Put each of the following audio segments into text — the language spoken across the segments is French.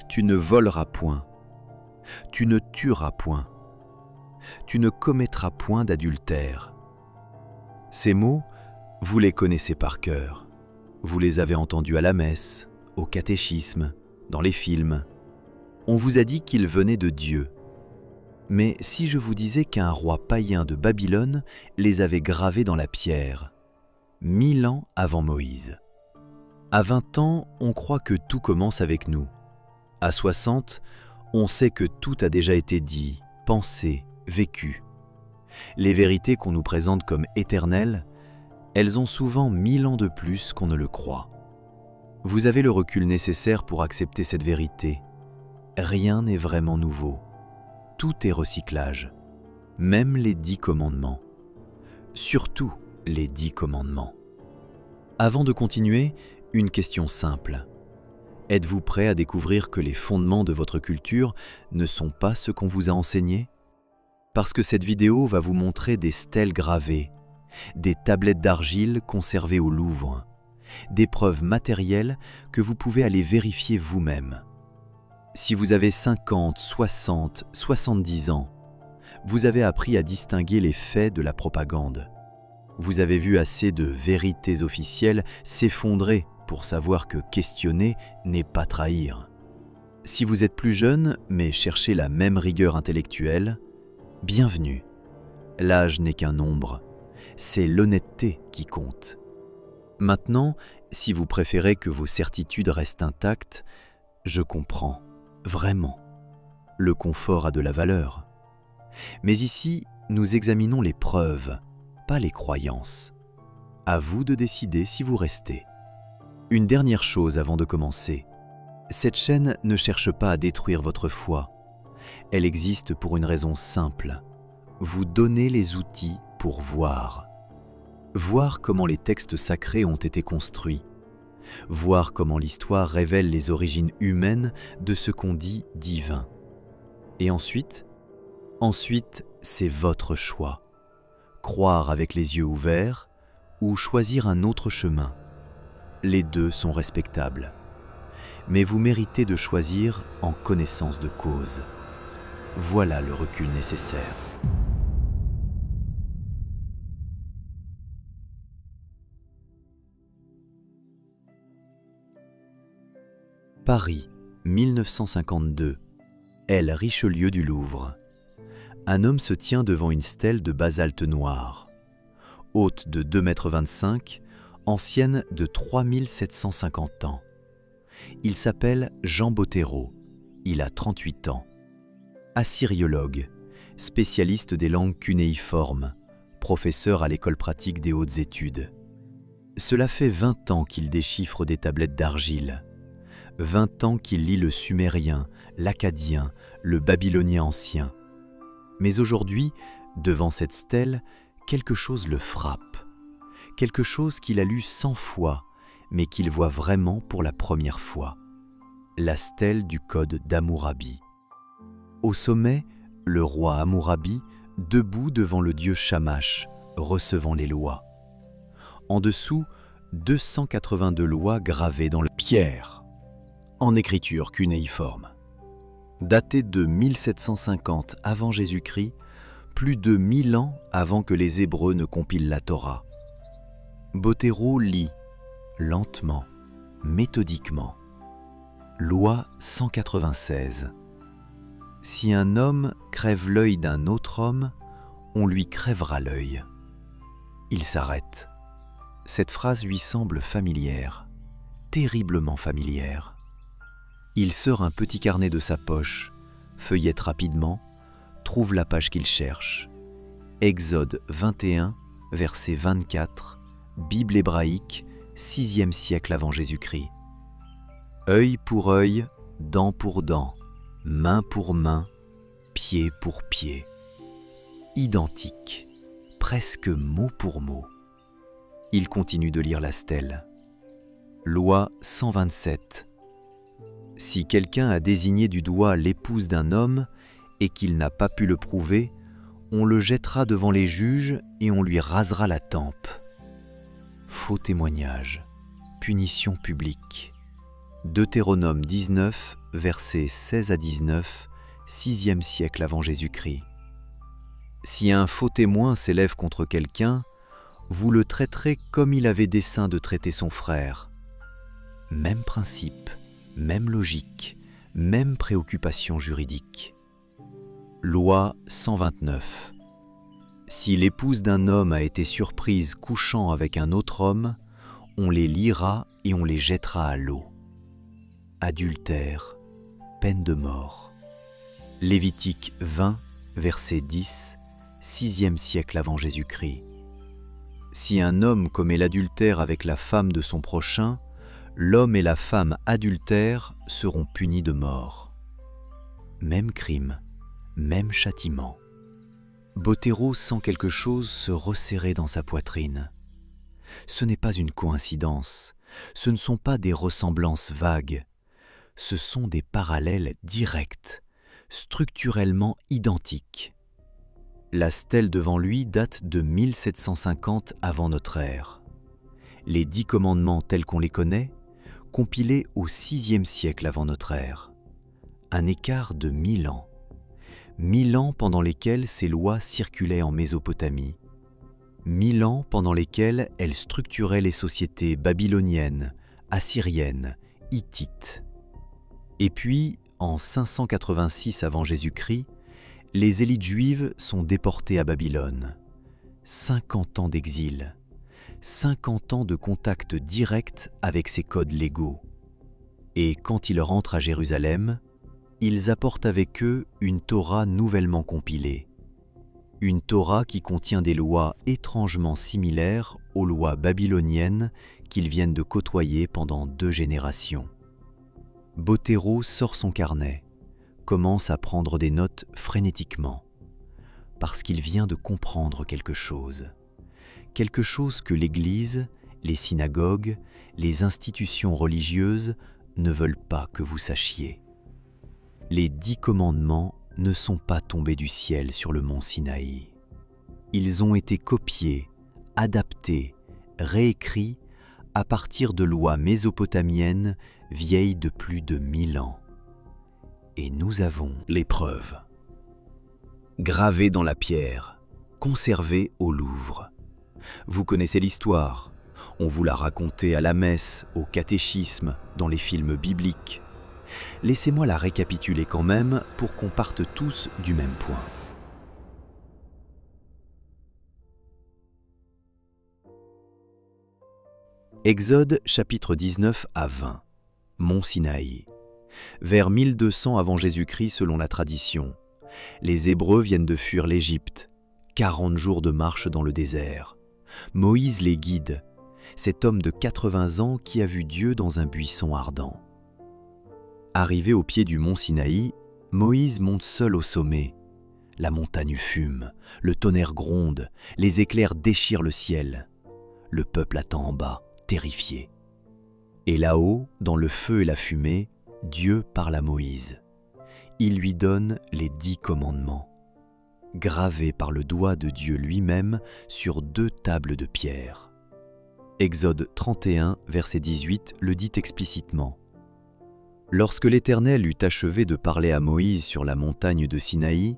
Tu ne voleras point, tu ne tueras point, tu ne commettras point d'adultère. Ces mots, vous les connaissez par cœur. Vous les avez entendus à la messe, au catéchisme, dans les films. On vous a dit qu'ils venaient de Dieu. Mais si je vous disais qu'un roi païen de Babylone les avait gravés dans la pierre, 1000 ans avant Moïse. À 20 ans, on croit que tout commence avec nous. À 60, on sait que tout a déjà été dit, pensé, vécu. Les vérités qu'on nous présente comme éternelles, elles ont souvent 1000 ans de plus qu'on ne le croit. Vous avez le recul nécessaire pour accepter cette vérité. Rien n'est vraiment nouveau. Tout est recyclage, même les 10 commandements. Surtout les 10 commandements. Avant de continuer, une question simple. Êtes-vous prêt à découvrir que les fondements de votre culture ne sont pas ce qu'on vous a enseigné? Parce que cette vidéo va vous montrer des stèles gravées, des tablettes d'argile conservées au Louvre, des preuves matérielles que vous pouvez aller vérifier vous-même. Si vous avez 50, 60, 70 ans, vous avez appris à distinguer les faits de la propagande. Vous avez vu assez de vérités officielles s'effondrer pour savoir que questionner n'est pas trahir. Si vous êtes plus jeune, mais cherchez la même rigueur intellectuelle, bienvenue. L'âge n'est qu'un nombre, c'est l'honnêteté qui compte. Maintenant, si vous préférez que vos certitudes restent intactes, je comprends, vraiment. Le confort a de la valeur. Mais ici, nous examinons les preuves, pas les croyances. À vous de décider si vous restez. Une dernière chose avant de commencer. Cette chaîne ne cherche pas à détruire votre foi. Elle existe pour une raison simple. Vous donner les outils pour voir. Voir comment les textes sacrés ont été construits. Voir comment l'histoire révèle les origines humaines de ce qu'on dit divin. Et ensuite, c'est votre choix. Croire avec les yeux ouverts ou choisir un autre chemin. Les deux sont respectables. Mais vous méritez de choisir en connaissance de cause. Voilà le recul nécessaire. Paris, 1952. Aile Richelieu du Louvre. Un homme se tient devant une stèle de basalte noir. Haute de 2,25 m, ancienne de 3750 ans. Il s'appelle Jean Bottero. Il a 38 ans. Assyriologue, spécialiste des langues cunéiformes, professeur à l'école pratique des hautes études. Cela fait 20 ans qu'il déchiffre des tablettes d'argile. 20 ans qu'il lit le sumérien, l'akkadien, le babylonien ancien. Mais aujourd'hui, devant cette stèle, quelque chose le frappe. Quelque chose qu'il a lu 100 fois, mais qu'il voit vraiment pour la première fois. La stèle du code d'Hammurabi. Au sommet, le roi Hammurabi, debout devant le dieu Shamash, recevant les lois. En dessous, 282 lois gravées dans la pierre, en écriture cunéiforme. Datées de 1750 avant Jésus-Christ, plus de 1000 ans avant que les Hébreux ne compilent la Torah. Bottero lit, lentement, méthodiquement. Loi 196. Si un homme crève l'œil d'un autre homme, on lui crèvera l'œil. Il s'arrête. Cette phrase lui semble familière, terriblement familière. Il sort un petit carnet de sa poche, feuillette rapidement, trouve la page qu'il cherche. Exode 21, verset 24, Bible hébraïque, 6e siècle avant Jésus-Christ. Œil pour œil, dent pour dent, main pour main, pied pour pied. Identique, presque mot pour mot. Il continue de lire la stèle. Loi 127. Si quelqu'un a désigné du doigt l'épouse d'un homme et qu'il n'a pas pu le prouver, on le jettera devant les juges et on lui rasera la tempe. Faux témoignage, punition publique. Deutéronome 19, versets 16 à 19, 6e siècle avant Jésus-Christ. Si un faux témoin s'élève contre quelqu'un, vous le traiterez comme il avait dessein de traiter son frère. Même principe, même logique, même préoccupation juridique. Loi 129. Si l'épouse d'un homme a été surprise couchant avec un autre homme, on les liera et on les jettera à l'eau. Adultère, peine de mort. Lévitique 20, verset 10, 6e siècle avant Jésus-Christ. Si un homme commet l'adultère avec la femme de son prochain, l'homme et la femme adultères seront punis de mort. Même crime, même châtiment. Bottero sent quelque chose se resserrer dans sa poitrine. Ce n'est pas une coïncidence, ce ne sont pas des ressemblances vagues, ce sont des parallèles directs, structurellement identiques. La stèle devant lui date de 1750 avant notre ère. Les 10 commandements tels qu'on les connaît, compilés au VIe siècle avant notre ère. Un écart de 1000 ans. 1000 ans pendant lesquels ces lois circulaient en Mésopotamie. 1000 ans pendant lesquels elles structuraient les sociétés babyloniennes, assyriennes, hittites. Et puis, en 586 avant Jésus-Christ, les élites juives sont déportées à Babylone. 50 ans d'exil, 50 ans de contact direct avec ses codes légaux. Et quand ils rentrent à Jérusalem, ils apportent avec eux une Torah nouvellement compilée. Une Torah qui contient des lois étrangement similaires aux lois babyloniennes qu'ils viennent de côtoyer pendant 2 générations. Bottero sort son carnet, commence à prendre des notes frénétiquement, parce qu'il vient de comprendre quelque chose que l'Église, les synagogues, les institutions religieuses ne veulent pas que vous sachiez. Les 10 commandements ne sont pas tombés du ciel sur le mont Sinaï. Ils ont été copiés, adaptés, réécrits à partir de lois mésopotamiennes vieilles de plus de 1000 ans. Et nous avons les preuves. Gravés dans la pierre, conservés au Louvre. Vous connaissez l'histoire, on vous l'a racontée à la messe, au catéchisme, dans les films bibliques. Laissez-moi la récapituler quand même pour qu'on parte tous du même point. Exode chapitre 19 à 20, Mont Sinaï. Vers 1200 avant Jésus-Christ selon la tradition. Les Hébreux viennent de fuir l'Égypte. 40 jours de marche dans le désert. Moïse les guide, cet homme de 80 ans qui a vu Dieu dans un buisson ardent. Arrivé au pied du mont Sinaï, Moïse monte seul au sommet. La montagne fume, le tonnerre gronde, les éclairs déchirent le ciel. Le peuple attend en bas, terrifié. Et là-haut, dans le feu et la fumée, Dieu parle à Moïse. Il lui donne les 10 commandements, gravés par le doigt de Dieu lui-même sur 2 tables de pierre. Exode 31, verset 18, le dit explicitement. Lorsque l'Éternel eut achevé de parler à Moïse sur la montagne de Sinaï,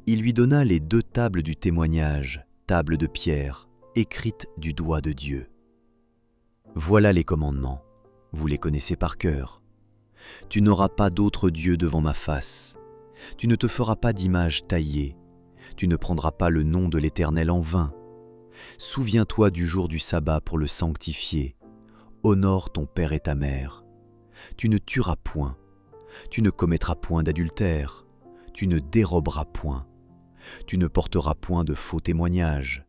il lui donna les 2 tables du témoignage, tables de pierre, écrites du doigt de Dieu. Voilà les commandements, vous les connaissez par cœur. Tu n'auras pas d'autre Dieu devant ma face. Tu ne te feras pas d'image taillée. Tu ne prendras pas le nom de l'Éternel en vain. Souviens-toi du jour du sabbat pour le sanctifier. Honore ton père et ta mère. Tu ne tueras point. Tu ne commettras point d'adultère. Tu ne déroberas point. Tu ne porteras point de faux témoignages.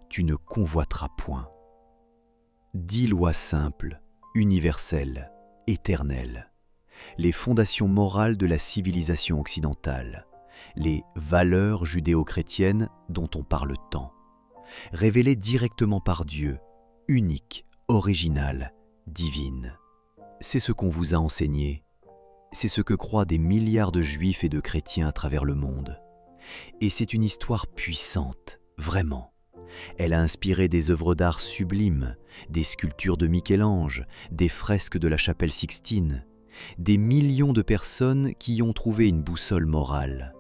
Tu ne convoiteras point. 10 lois simples, universelles, éternelles. Les fondations morales de la civilisation occidentale, les valeurs judéo-chrétiennes dont on parle tant, révélées directement par Dieu, uniques, originales, divines. C'est ce qu'on vous a enseigné. C'est ce que croient des milliards de juifs et de chrétiens à travers le monde. Et c'est une histoire puissante, vraiment. Elle a inspiré des œuvres d'art sublimes, des sculptures de Michel-Ange, des fresques de la chapelle Sixtine, des millions de personnes qui y ont trouvé une boussole morale.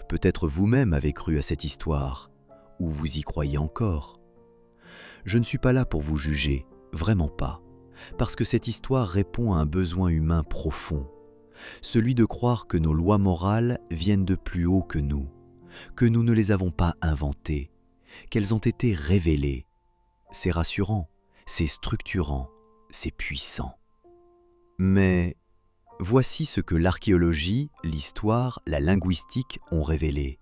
Peut-être vous-même avez cru à cette histoire, ou vous y croyez encore. Je ne suis pas là pour vous juger, vraiment pas, parce que cette histoire répond à un besoin humain profond, celui de croire que nos lois morales viennent de plus haut que nous ne les avons pas inventées, qu'elles ont été révélées. C'est rassurant, c'est structurant, c'est puissant. Mais voici ce que l'archéologie, l'histoire, la linguistique ont révélé,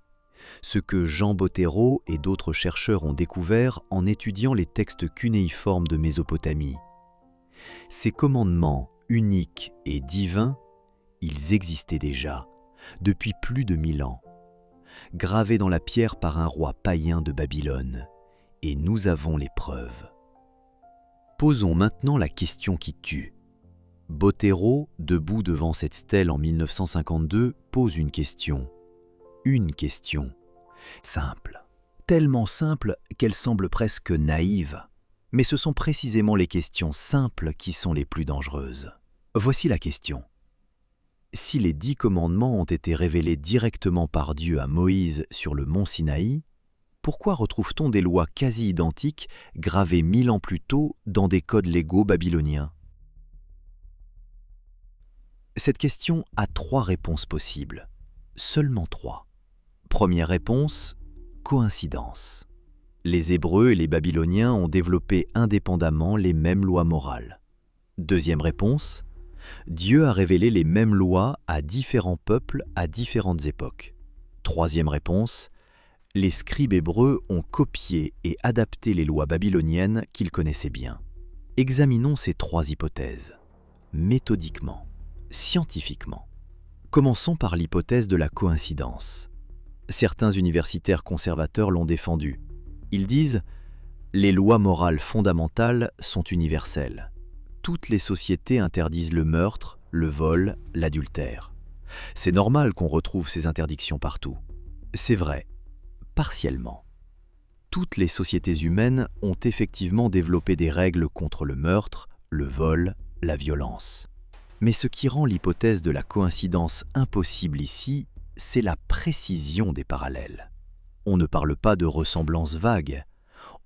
ce que Jean Bottero et d'autres chercheurs ont découvert en étudiant les textes cunéiformes de Mésopotamie. Ces commandements uniques et divins, ils existaient déjà, depuis plus de 1000 ans, gravés dans la pierre par un roi païen de Babylone, et nous avons les preuves. Posons maintenant la question qui tue. Bottero, debout devant cette stèle en 1952, pose une question. Une question. Simple. Tellement simple qu'elle semble presque naïve. Mais ce sont précisément les questions simples qui sont les plus dangereuses. Voici la question. Si les 10 commandements ont été révélés directement par Dieu à Moïse sur le mont Sinaï, pourquoi retrouve-t-on des lois quasi identiques gravées 1000 ans plus tôt dans des codes légaux babyloniens ? Cette question a 3 réponses possibles. Seulement 3. Première réponse, coïncidence. Les Hébreux et les Babyloniens ont développé indépendamment les mêmes lois morales. Deuxième réponse, Dieu a révélé les mêmes lois à différents peuples à différentes époques. Troisième réponse, les scribes hébreux ont copié et adapté les lois babyloniennes qu'ils connaissaient bien. Examinons ces 3 hypothèses, méthodiquement, scientifiquement. Commençons par l'hypothèse de la coïncidence. Certains universitaires conservateurs l'ont défendue. Ils disent « Les lois morales fondamentales sont universelles. Toutes les sociétés interdisent le meurtre, le vol, l'adultère. C'est normal qu'on retrouve ces interdictions partout. » C'est vrai, partiellement. Toutes les sociétés humaines ont effectivement développé des règles contre le meurtre, le vol, la violence. Mais ce qui rend l'hypothèse de la coïncidence impossible ici, c'est la précision des parallèles. On ne parle pas de ressemblances vagues,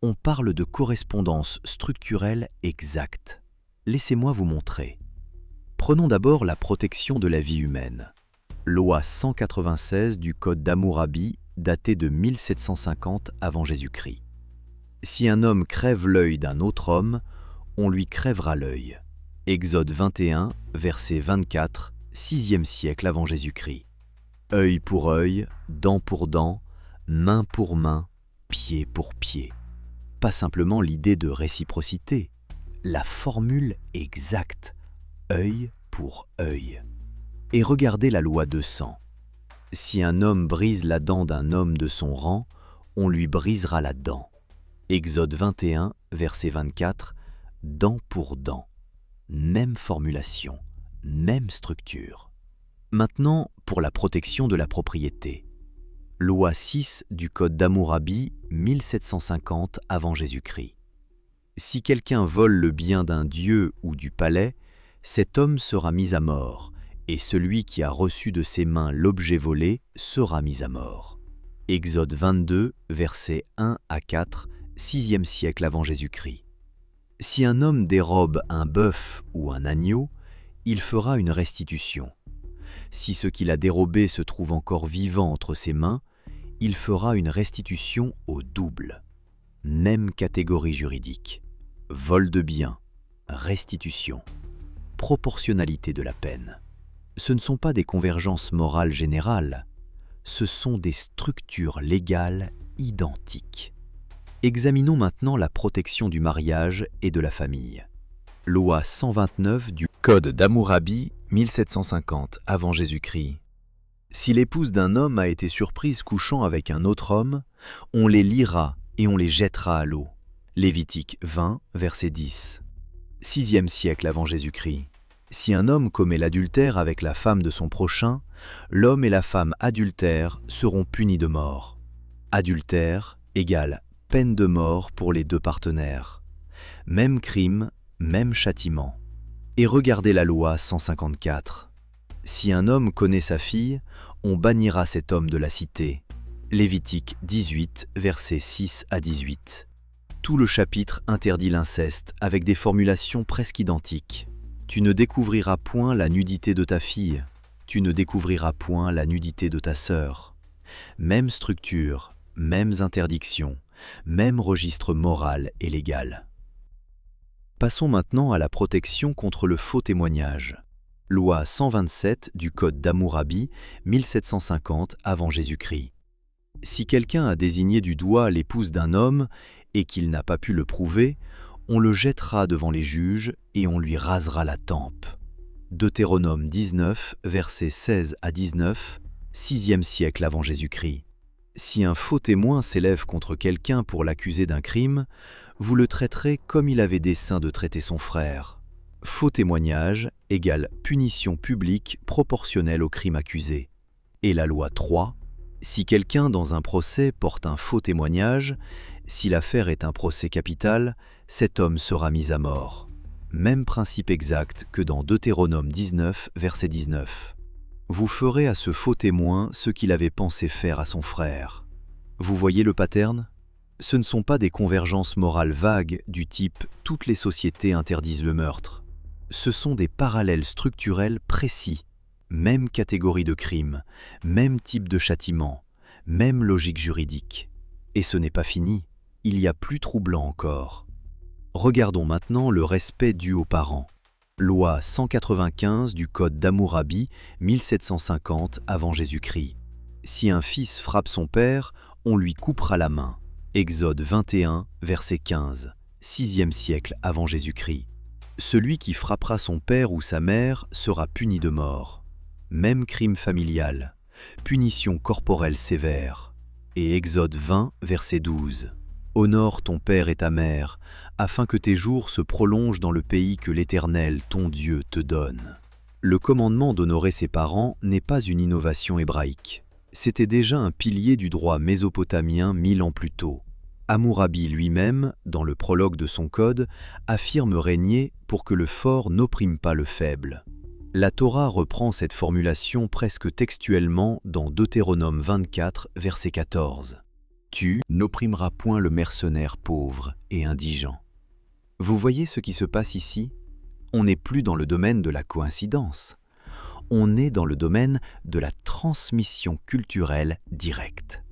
on parle de correspondances structurelles exactes. Laissez-moi vous montrer. Prenons d'abord la protection de la vie humaine. Loi 196 du Code d'Hammurabi, datée de 1750 avant Jésus-Christ. Si un homme crève l'œil d'un autre homme, on lui crèvera l'œil. Exode 21, verset 24, 6e siècle avant Jésus-Christ. Œil pour œil, dent pour dent, main pour main, pied pour pied. Pas simplement l'idée de réciprocité, la formule exacte, œil pour œil. Et regardez la loi 200. Si un homme brise la dent d'un homme de son rang, on lui brisera la dent. Exode 21, verset 24, dent pour dent. Même formulation, même structure. Maintenant, pour la protection de la propriété. Loi 6 du Code d'Hammurabi, 1750 avant Jésus-Christ. Si quelqu'un vole le bien d'un dieu ou du palais, cet homme sera mis à mort, et celui qui a reçu de ses mains l'objet volé sera mis à mort. Exode 22, versets 1 à 4, 6e siècle avant Jésus-Christ. Si un homme dérobe un bœuf ou un agneau, il fera une restitution. Si ce qu'il a dérobé se trouve encore vivant entre ses mains, il fera une restitution au double. Même catégorie juridique. Vol de biens, restitution, proportionnalité de la peine. Ce ne sont pas des convergences morales générales, ce sont des structures légales identiques. Examinons maintenant la protection du mariage et de la famille. Loi 129 du Code d'Hammurabi, 1750 avant Jésus-Christ. Si l'épouse d'un homme a été surprise couchant avec un autre homme, on les liera et on les jettera à l'eau. Lévitique 20, verset 10. 6e siècle avant Jésus-Christ. Si un homme commet l'adultère avec la femme de son prochain, l'homme et la femme adultères seront punis de mort. Adultère égale peine de mort pour les deux partenaires. Même crime, même châtiment. Et regardez la loi 154. Si un homme connaît sa fille, on bannira cet homme de la cité. Lévitique 18, versets 6 à 18. Tout le chapitre interdit l'inceste avec des formulations presque identiques. Tu ne découvriras point la nudité de ta fille, tu ne découvriras point la nudité de ta sœur. Même structure, mêmes interdictions, même registre moral et légal. Passons maintenant à la protection contre le faux témoignage. Loi 127 du Code d'Hammurabi, 1750 avant Jésus-Christ. Si quelqu'un a désigné du doigt l'épouse d'un homme et qu'il n'a pas pu le prouver, on le jettera devant les juges et on lui rasera la tempe. Deutéronome 19, versets 16 à 19, 6e siècle avant Jésus-Christ. Si un faux témoin s'élève contre quelqu'un pour l'accuser d'un crime, vous le traiterez comme il avait dessein de traiter son frère. Faux témoignage égale punition publique proportionnelle au crime accusé. Et la loi 3, si quelqu'un dans un procès porte un faux témoignage, si l'affaire est un procès capital, cet homme sera mis à mort. Même principe exact que dans Deutéronome 19, verset 19. Vous ferez à ce faux témoin ce qu'il avait pensé faire à son frère. Vous voyez le pattern ? Ce ne sont pas des convergences morales vagues du type « toutes les sociétés interdisent le meurtre ». Ce sont des parallèles structurels précis. Même catégorie de crime, même type de châtiment, même logique juridique. Et ce n'est pas fini, il y a plus troublant encore. Regardons maintenant le respect dû aux parents. Loi 195 du Code d'Hammurabi, 1750 avant Jésus-Christ. Si un fils frappe son père, on lui coupera la main. Exode 21, verset 15, 6e siècle avant Jésus-Christ. Celui qui frappera son père ou sa mère sera puni de mort. Même crime familial, punition corporelle sévère. Et Exode 20, verset 12. Honore ton père et ta mère, afin que tes jours se prolongent dans le pays que l'Éternel, ton Dieu, te donne. Le commandement d'honorer ses parents n'est pas une innovation hébraïque. C'était déjà un pilier du droit mésopotamien 1000 ans plus tôt. Hammurabi lui-même, dans le prologue de son code, affirme régner pour que le fort n'opprime pas le faible. La Torah reprend cette formulation presque textuellement dans Deutéronome 24, verset 14. « Tu n'opprimeras point le mercenaire pauvre et indigent. » Vous voyez ce qui se passe ici ? On n'est plus dans le domaine de la coïncidence. On est dans le domaine de la transmission culturelle directe.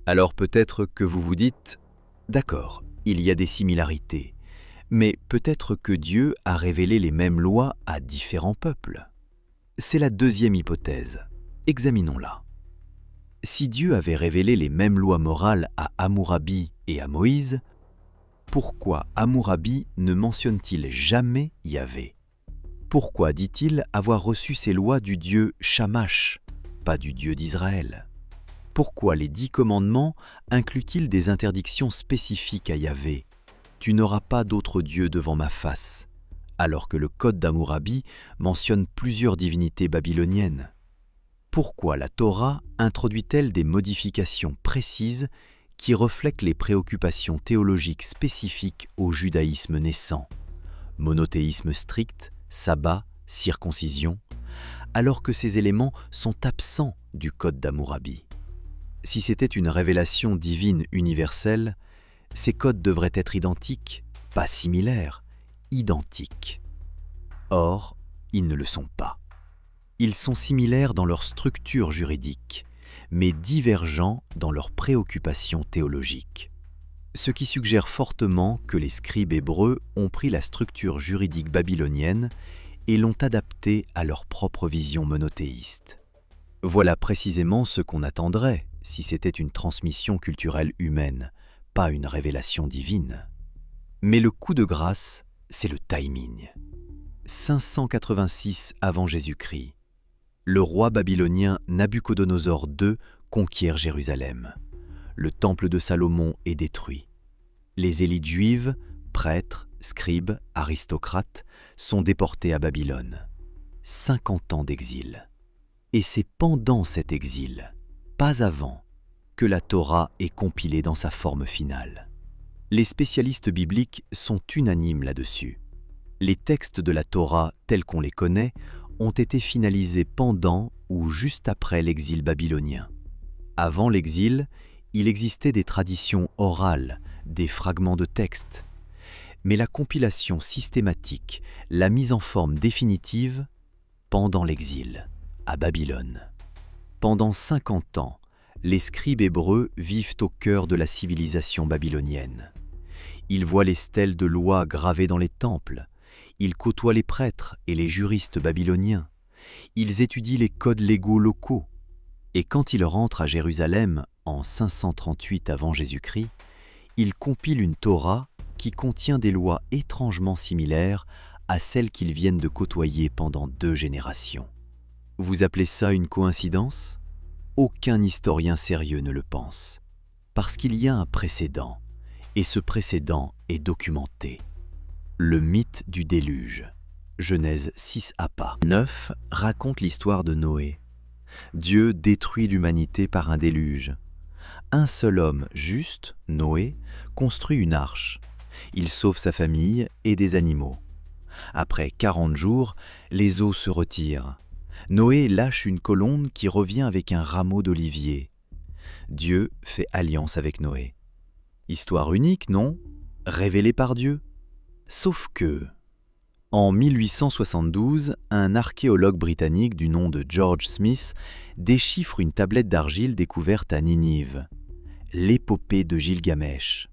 Alors peut-être que vous vous dites « D'accord, il y a des similarités. » Mais peut-être que Dieu a révélé les mêmes lois à différents peuples. C'est la deuxième hypothèse. Examinons-la. Si Dieu avait révélé les mêmes lois morales à Hammurabi et à Moïse, pourquoi Hammurabi ne mentionne-t-il jamais Yahvé ? Pourquoi dit-il avoir reçu ces lois du Dieu Shamash, pas du Dieu d'Israël ? Pourquoi les 10 commandements incluent-ils des interdictions spécifiques à Yahvé ? Tu n'auras pas d'autre Dieu devant ma face, alors que le Code d'Hammurabi mentionne plusieurs divinités babyloniennes. Pourquoi la Torah introduit-elle des modifications précises qui reflètent les préoccupations théologiques spécifiques au judaïsme naissant, monothéisme strict, sabbat, circoncision, alors que ces éléments sont absents du Code d'Hammurabi? Si c'était une révélation divine universelle, ces codes devraient être identiques, pas similaires, identiques. Or, ils ne le sont pas. Ils sont similaires dans leur structure juridique, mais divergents dans leurs préoccupations théologiques. Ce qui suggère fortement que les scribes hébreux ont pris la structure juridique babylonienne et l'ont adaptée à leur propre vision monothéiste. Voilà précisément ce qu'on attendrait si c'était une transmission culturelle humaine, pas une révélation divine. Mais le coup de grâce, c'est le timing. 586 avant Jésus-Christ. Le roi babylonien Nabuchodonosor II conquiert Jérusalem. Le temple de Salomon est détruit. Les élites juives, prêtres, scribes, aristocrates, sont déportés à Babylone. 50 ans d'exil. Et c'est pendant cet exil, pas avant, que la Torah est compilée dans sa forme finale. Les spécialistes bibliques sont unanimes là-dessus. Les textes de la Torah tels qu'on les connaît ont été finalisés pendant ou juste après l'exil babylonien. Avant l'exil, il existait des traditions orales, des fragments de textes. Mais la compilation systématique, la mise en forme définitive, pendant l'exil, à Babylone. Pendant 50 ans, les scribes hébreux vivent au cœur de la civilisation babylonienne. Ils voient les stèles de loi gravées dans les temples. Ils côtoient les prêtres et les juristes babyloniens. Ils étudient les codes légaux locaux. Et quand ils rentrent à Jérusalem en 538 avant Jésus-Christ, ils compilent une Torah qui contient des lois étrangement similaires à celles qu'ils viennent de côtoyer pendant 2 générations. Vous appelez ça une coïncidence ? Aucun historien sérieux ne le pense. Parce qu'il y a un précédent, et ce précédent est documenté. Le mythe du déluge. Genèse 6 Appa 9 raconte l'histoire de Noé. Dieu détruit l'humanité par un déluge. Un seul homme juste, Noé, construit une arche. Il sauve sa famille et des animaux. Après 40 jours, les eaux se retirent. Noé lâche une colombe qui revient avec un rameau d'olivier. Dieu fait alliance avec Noé. Histoire unique, non? Révélée par Dieu. Sauf que, en 1872, un archéologue britannique du nom de George Smith déchiffre une tablette d'argile découverte à Ninive, l'épopée de Gilgamesh,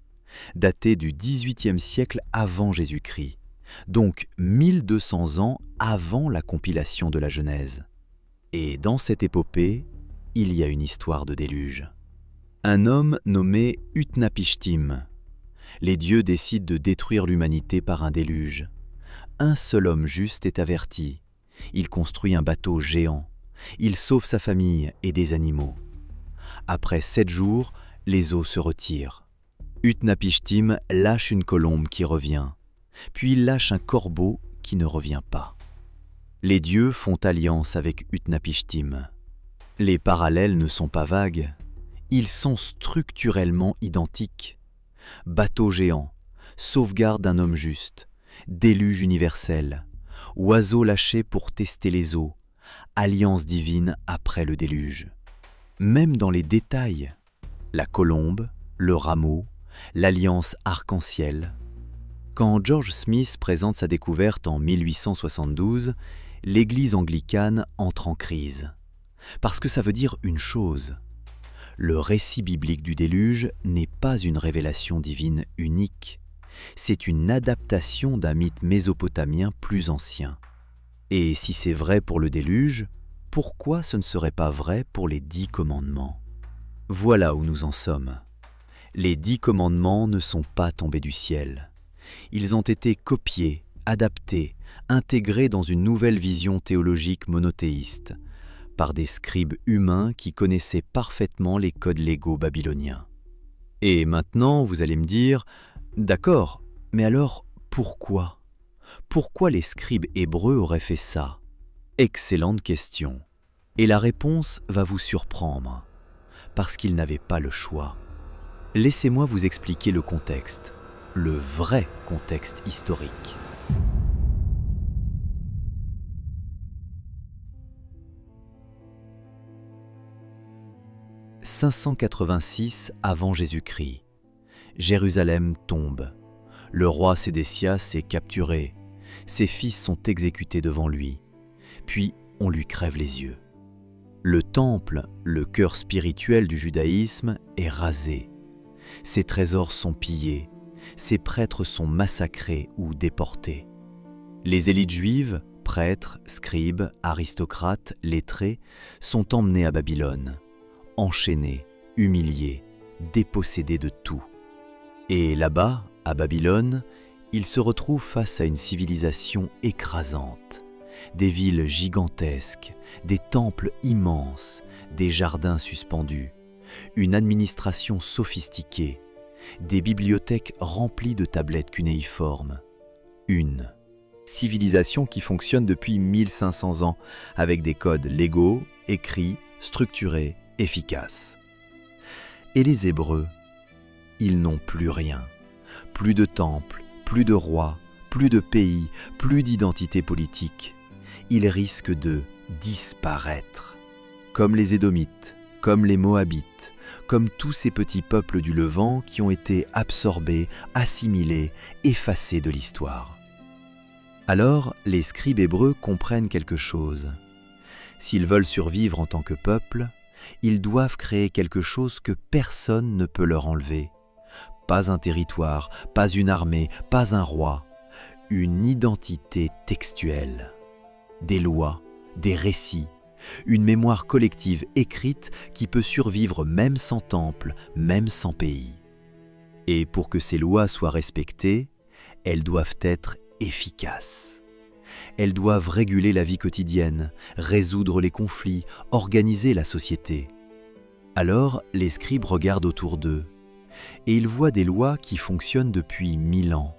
datée du XVIIIe siècle avant Jésus-Christ, donc 1200 ans avant la compilation de la Genèse. Et dans cette épopée, il y a une histoire de déluge. Un homme nommé Utnapishtim. Les dieux décident de détruire l'humanité par un déluge. Un seul homme juste est averti. Il construit un bateau géant. Il sauve sa famille et des animaux. Après 7 jours, les eaux se retirent. Utnapishtim lâche une colombe qui revient. Puis il lâche un corbeau qui ne revient pas. Les dieux font alliance avec Utnapishtim. Les parallèles ne sont pas vagues. Ils sont structurellement identiques. Bateau géant, sauvegarde d'un homme juste, déluge universel, oiseau lâché pour tester les eaux, alliance divine après le déluge. Même dans les détails, la colombe, le rameau, l'alliance arc-en-ciel. Quand George Smith présente sa découverte en 1872, l'Église anglicane entre en crise. Parce que ça veut dire une chose. Le récit biblique du déluge n'est pas une révélation divine unique. C'est une adaptation d'un mythe mésopotamien plus ancien. Et si c'est vrai pour le déluge, pourquoi ce ne serait pas vrai pour les 10 commandements ? Voilà où nous en sommes. Les 10 commandements ne sont pas tombés du ciel. Ils ont été copiés, adaptés, intégrés dans une nouvelle vision théologique monothéiste, par des scribes humains qui connaissaient parfaitement les codes légaux babyloniens. Et maintenant, vous allez me dire, d'accord, mais alors pourquoi ? Pourquoi les scribes hébreux auraient fait ça ? Excellente question. Et la réponse va vous surprendre, parce qu'ils n'avaient pas le choix. Laissez-moi vous expliquer le contexte, le vrai contexte historique. « 586 avant Jésus-Christ. Jérusalem tombe. Le roi Sédécias est capturé. Ses fils sont exécutés devant lui. Puis on lui crève les yeux. Le temple, le cœur spirituel du judaïsme, est rasé. Ses trésors sont pillés. Ses prêtres sont massacrés ou déportés. Les élites juives, prêtres, scribes, aristocrates, lettrés, sont emmenés à Babylone, enchaînés, humiliés, dépossédés de tout. Et là-bas, à Babylone, ils se retrouvent face à une civilisation écrasante, des villes gigantesques, des temples immenses, des jardins suspendus, une administration sophistiquée, des bibliothèques remplies de tablettes cunéiformes, une civilisation qui fonctionne depuis 1500 ans, avec des codes légaux, écrits, structurés, efficaces. Et les Hébreux, ils n'ont plus rien. Plus de temple, plus de roi, plus de pays, plus d'identité politique. Ils risquent de disparaître. Comme les Édomites, comme les Moabites, comme tous ces petits peuples du Levant qui ont été absorbés, assimilés, effacés de l'histoire. Alors, les scribes hébreux comprennent quelque chose. S'ils veulent survivre en tant que peuple, ils doivent créer quelque chose que personne ne peut leur enlever. Pas un territoire, pas une armée, pas un roi. Une identité textuelle. Des lois, des récits, une mémoire collective écrite qui peut survivre même sans temple, même sans pays. Et pour que ces lois soient respectées, elles doivent être efficaces. Elles doivent réguler la vie quotidienne, résoudre les conflits, organiser la société. Alors, les scribes regardent autour d'eux, et ils voient des lois qui fonctionnent depuis 1000 ans.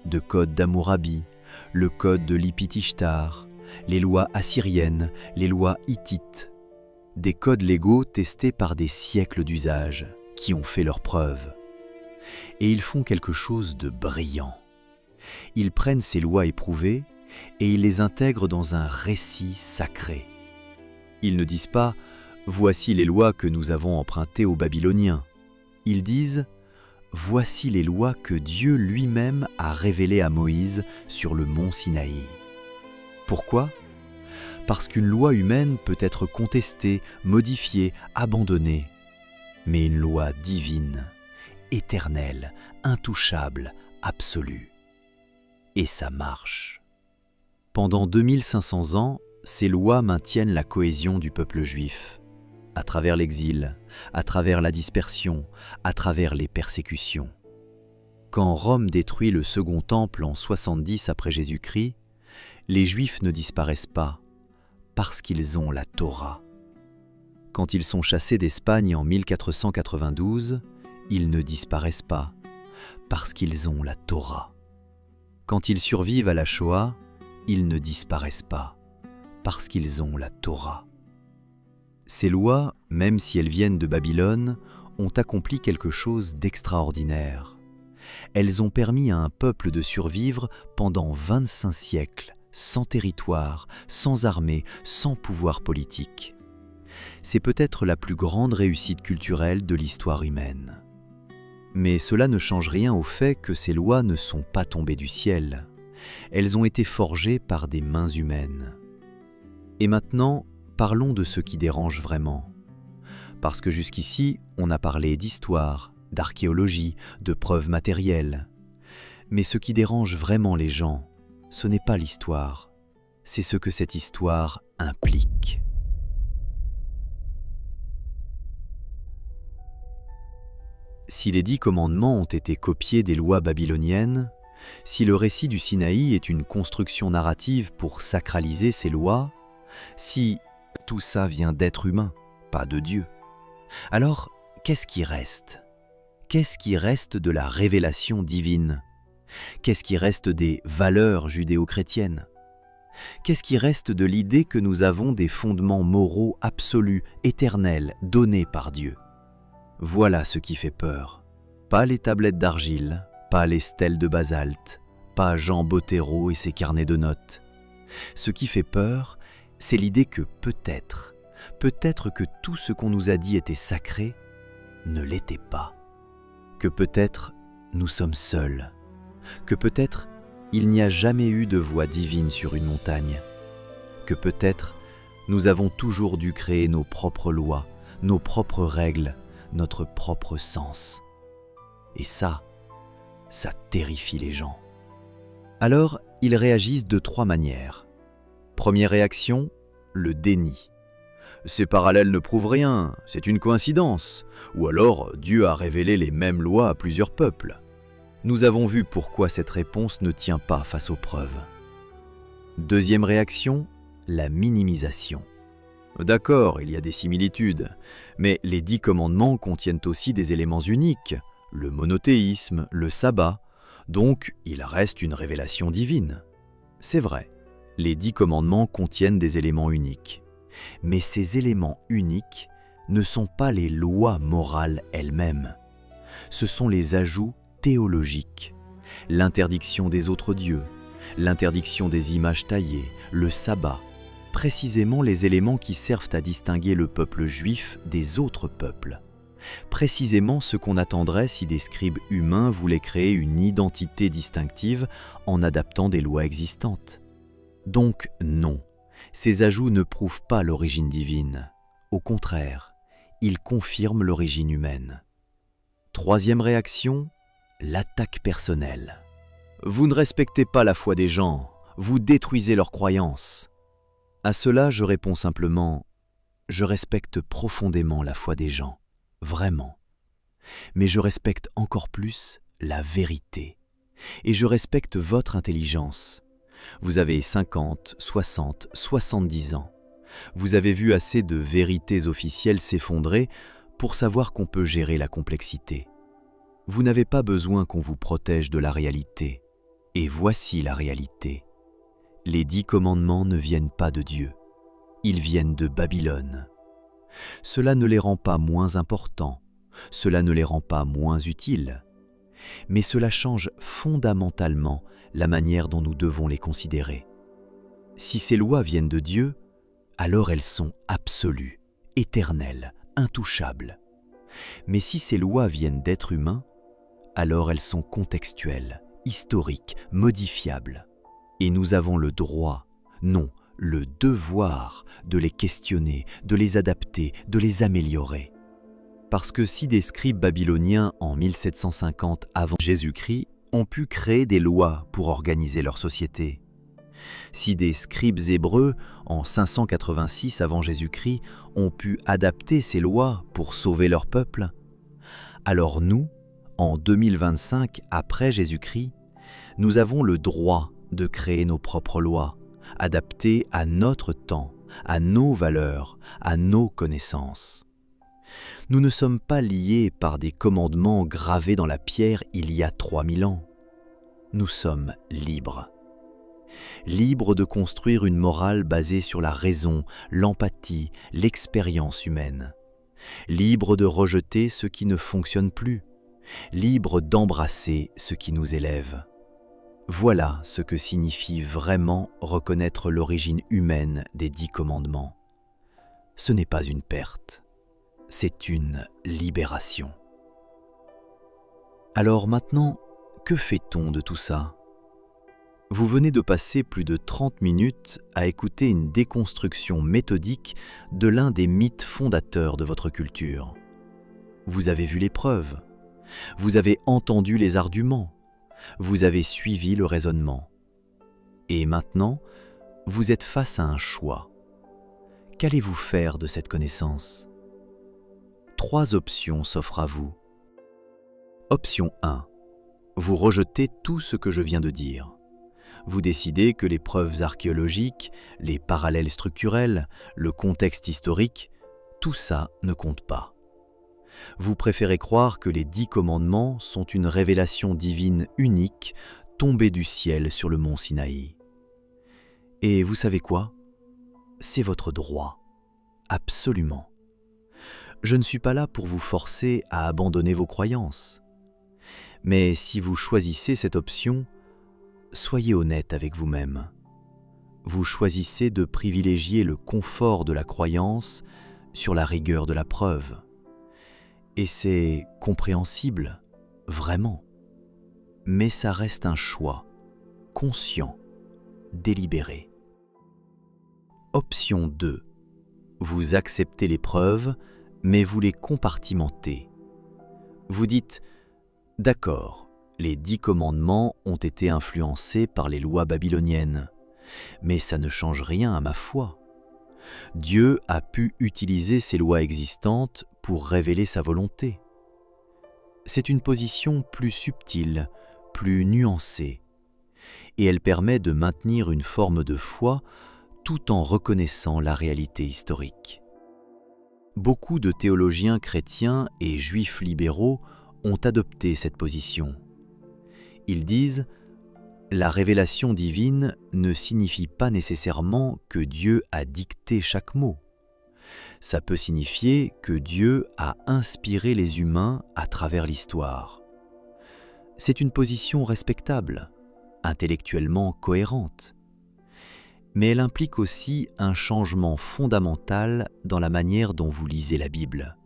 De code d'Hammurabi, le code de Lipit-Ishtar, les lois assyriennes, les lois hittites. Des codes légaux testés par des siècles d'usage, qui ont fait leurs preuves. Et ils font quelque chose de brillant. Ils prennent ces lois éprouvées et ils les intègrent dans un récit sacré. Ils ne disent pas « Voici les lois que nous avons empruntées aux Babyloniens ». Ils disent « Voici les lois que Dieu lui-même a révélées à Moïse sur le mont Sinaï ». Pourquoi ? Parce qu'une loi humaine peut être contestée, modifiée, abandonnée. Mais une loi divine, éternelle, intouchable, absolue. Et ça marche. Pendant 2500 ans, ces lois maintiennent la cohésion du peuple juif, à travers l'exil, à travers la dispersion, à travers les persécutions. Quand Rome détruit le second temple en 70 après Jésus-Christ, les Juifs ne disparaissent pas, parce qu'ils ont la Torah. Quand ils sont chassés d'Espagne en 1492, ils ne disparaissent pas, parce qu'ils ont la Torah. Quand ils survivent à la Shoah, ils ne disparaissent pas, parce qu'ils ont la Torah. Ces lois, même si elles viennent de Babylone, ont accompli quelque chose d'extraordinaire. Elles ont permis à un peuple de survivre pendant 25 siècles, sans territoire, sans armée, sans pouvoir politique. C'est peut-être la plus grande réussite culturelle de l'histoire humaine. Mais cela ne change rien au fait que ces lois ne sont pas tombées du ciel. Elles ont été forgées par des mains humaines. Et maintenant, parlons de ce qui dérange vraiment. Parce que jusqu'ici, on a parlé d'histoire, d'archéologie, de preuves matérielles. Mais ce qui dérange vraiment les gens, ce n'est pas l'histoire, c'est ce que cette histoire implique. Si les 10 commandements ont été copiés des lois babyloniennes, si le récit du Sinaï est une construction narrative pour sacraliser ces lois, si tout ça vient d'êtres humains, pas de Dieu, alors qu'est-ce qui reste ? Qu'est-ce qui reste de la révélation divine ? Qu'est-ce qui reste des valeurs judéo-chrétiennes ? Qu'est-ce qui reste de l'idée que nous avons des fondements moraux absolus, éternels, donnés par Dieu ? Voilà ce qui fait peur. Pas les tablettes d'argile, pas les stèles de basalte, pas Jean Bottero et ses carnets de notes. Ce qui fait peur, c'est l'idée que peut-être que tout ce qu'on nous a dit était sacré, ne l'était pas. Que peut-être nous sommes seuls. Que peut-être il n'y a jamais eu de voix divine sur une montagne. Que peut-être nous avons toujours dû créer nos propres lois, nos propres règles, notre propre sens. Et ça terrifie les gens. Alors, ils réagissent de 3 manières. Première réaction, le déni. Ces parallèles ne prouvent rien, c'est une coïncidence. Ou alors, Dieu a révélé les mêmes lois à plusieurs peuples. Nous avons vu pourquoi cette réponse ne tient pas face aux preuves. Deuxième réaction, la minimisation. D'accord, il y a des similitudes, mais les 10 commandements contiennent aussi des éléments uniques, le monothéisme, le sabbat. Donc, il reste une révélation divine. C'est vrai, les 10 commandements contiennent des éléments uniques. Mais ces éléments uniques ne sont pas les lois morales elles-mêmes. Ce sont les ajouts théologiques, l'interdiction des autres dieux, l'interdiction des images taillées, le sabbat, précisément les éléments qui servent à distinguer le peuple juif des autres peuples. Précisément ce qu'on attendrait si des scribes humains voulaient créer une identité distinctive en adaptant des lois existantes. Donc non, ces ajouts ne prouvent pas l'origine divine. Au contraire, ils confirment l'origine humaine. Troisième réaction, l'attaque personnelle. Vous ne respectez pas la foi des gens, vous détruisez leurs croyances. À cela, je réponds simplement, je respecte profondément la foi des gens. Vraiment. Mais je respecte encore plus la vérité. Et je respecte votre intelligence. Vous avez 50, 60, 70 ans. Vous avez vu assez de vérités officielles s'effondrer pour savoir qu'on peut gérer la complexité. Vous n'avez pas besoin qu'on vous protège de la réalité. Et voici la réalité. Les 10 commandements ne viennent pas de Dieu. Ils viennent de Babylone. Cela ne les rend pas moins importants, cela ne les rend pas moins utiles, mais cela change fondamentalement la manière dont nous devons les considérer. Si ces lois viennent de Dieu, alors elles sont absolues, éternelles, intouchables. Mais si ces lois viennent d'êtres humains, alors elles sont contextuelles, historiques, modifiables. Et nous avons le droit, non, le devoir de les questionner, de les adapter, de les améliorer. Parce que si des scribes babyloniens en 1750 avant Jésus-Christ ont pu créer des lois pour organiser leur société, si des scribes hébreux en 586 avant Jésus-Christ ont pu adapter ces lois pour sauver leur peuple, alors nous, en 2025 après Jésus-Christ, nous avons le droit de créer nos propres lois, adaptées à notre temps, à nos valeurs, à nos connaissances. Nous ne sommes pas liés par des commandements gravés dans la pierre il y a 3000 ans. Nous sommes libres. Libres de construire une morale basée sur la raison, l'empathie, l'expérience humaine. Libres de rejeter ce qui ne fonctionne plus. Libres d'embrasser ce qui nous élève. Voilà ce que signifie vraiment reconnaître l'origine humaine des 10 commandements. Ce n'est pas une perte, c'est une libération. Alors maintenant, que fait-on de tout ça ? Vous venez de passer plus de 30 minutes à écouter une déconstruction méthodique de l'un des mythes fondateurs de votre culture. Vous avez vu les preuves, vous avez entendu les arguments, vous avez suivi le raisonnement. Et maintenant, vous êtes face à un choix. Qu'allez-vous faire de cette connaissance ? 3 options s'offrent à vous. Option 1. Vous rejetez tout ce que je viens de dire. Vous décidez que les preuves archéologiques, les parallèles structurels, le contexte historique, tout ça ne compte pas. Vous préférez croire que les 10 commandements sont une révélation divine unique tombée du ciel sur le mont Sinaï. Et vous savez quoi ? C'est votre droit. Absolument. Je ne suis pas là pour vous forcer à abandonner vos croyances. Mais si vous choisissez cette option, soyez honnête avec vous-même. Vous choisissez de privilégier le confort de la croyance sur la rigueur de la preuve. Et c'est compréhensible, vraiment. Mais ça reste un choix, conscient, délibéré. Option 2. Vous acceptez les preuves, mais vous les compartimentez. Vous dites « D'accord, les 10 commandements ont été influencés par les lois babyloniennes, mais ça ne change rien à ma foi. Dieu a pu utiliser ces lois existantes pour révéler sa volonté. » C'est une position plus subtile, plus nuancée, et elle permet de maintenir une forme de foi tout en reconnaissant la réalité historique. Beaucoup de théologiens chrétiens et juifs libéraux ont adopté cette position. Ils disent « La révélation divine ne signifie pas nécessairement que Dieu a dicté chaque mot. Ça peut signifier que Dieu a inspiré les humains à travers l'histoire. C'est une position respectable, intellectuellement cohérente. Mais elle implique aussi un changement fondamental dans la manière dont vous lisez la Bible.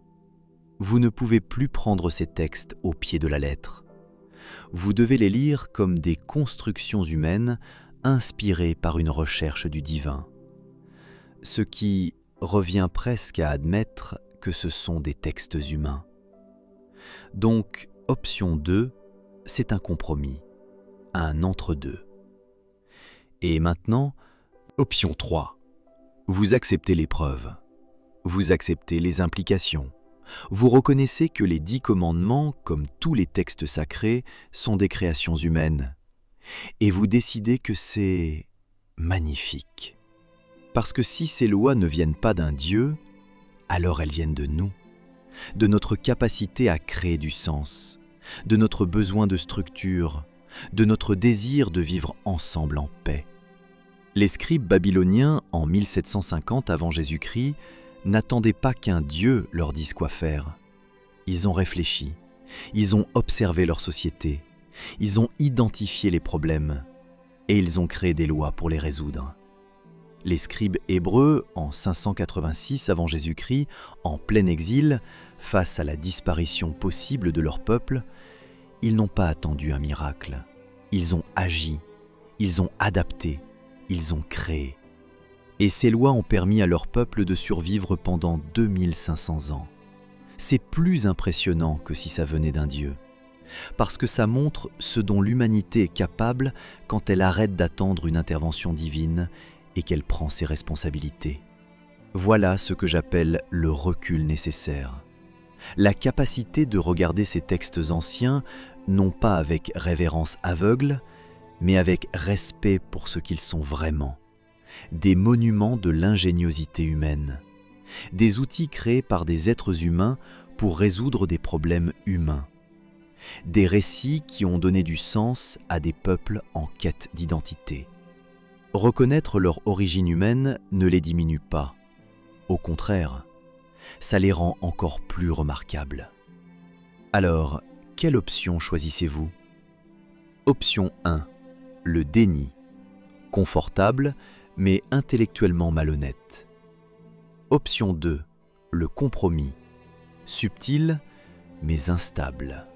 Vous ne pouvez plus prendre ces textes au pied de la lettre. Vous devez les lire comme des constructions humaines inspirées par une recherche du divin. Ce qui revient presque à admettre que ce sont des textes humains. Donc, option 2, c'est un compromis, un entre-deux. Et maintenant, option 3. Vous acceptez l'épreuve. Vous acceptez les implications. Vous reconnaissez que les 10 commandements, comme tous les textes sacrés, sont des créations humaines. Et vous décidez que c'est magnifique. Parce que si ces lois ne viennent pas d'un Dieu, alors elles viennent de nous, de notre capacité à créer du sens, de notre besoin de structure, de notre désir de vivre ensemble en paix. Les scribes babyloniens, en 1750 avant Jésus-Christ, n'attendaient pas qu'un Dieu leur dise quoi faire. Ils ont réfléchi, ils ont observé leur société, ils ont identifié les problèmes et ils ont créé des lois pour les résoudre. Les scribes hébreux, en 586 avant Jésus-Christ, en plein exil, face à la disparition possible de leur peuple, ils n'ont pas attendu un miracle. Ils ont agi, ils ont adapté, ils ont créé. Et ces lois ont permis à leur peuple de survivre pendant 2500 ans. C'est plus impressionnant que si ça venait d'un Dieu, parce que ça montre ce dont l'humanité est capable quand elle arrête d'attendre une intervention divine et qu'elle prend ses responsabilités. Voilà ce que j'appelle le recul nécessaire. La capacité de regarder ces textes anciens, non pas avec révérence aveugle, mais avec respect pour ce qu'ils sont vraiment. Des monuments de l'ingéniosité humaine. Des outils créés par des êtres humains pour résoudre des problèmes humains. Des récits qui ont donné du sens à des peuples en quête d'identité. Reconnaître leur origine humaine ne les diminue pas. Au contraire, ça les rend encore plus remarquables. Alors, quelle option choisissez-vous ? Option 1. Le déni. Confortable, mais intellectuellement malhonnête. Option 2. Le compromis. Subtil, mais instable.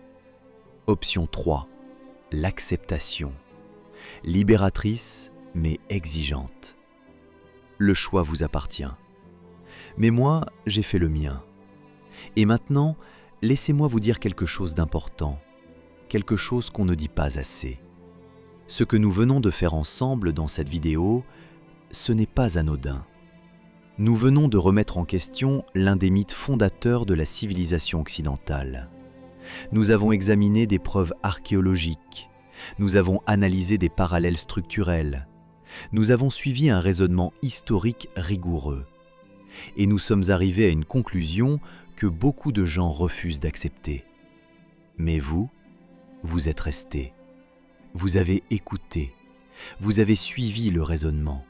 Option 3. L'acceptation. Libératrice, mais exigeante. Le choix vous appartient. Mais moi, j'ai fait le mien. Et maintenant, laissez-moi vous dire quelque chose d'important, quelque chose qu'on ne dit pas assez. Ce que nous venons de faire ensemble dans cette vidéo, ce n'est pas anodin. Nous venons de remettre en question l'un des mythes fondateurs de la civilisation occidentale. Nous avons examiné des preuves archéologiques, nous avons analysé des parallèles structurels, nous avons suivi un raisonnement historique rigoureux. Et nous sommes arrivés à une conclusion que beaucoup de gens refusent d'accepter. Mais vous êtes restés. Vous avez écouté. Vous avez suivi le raisonnement.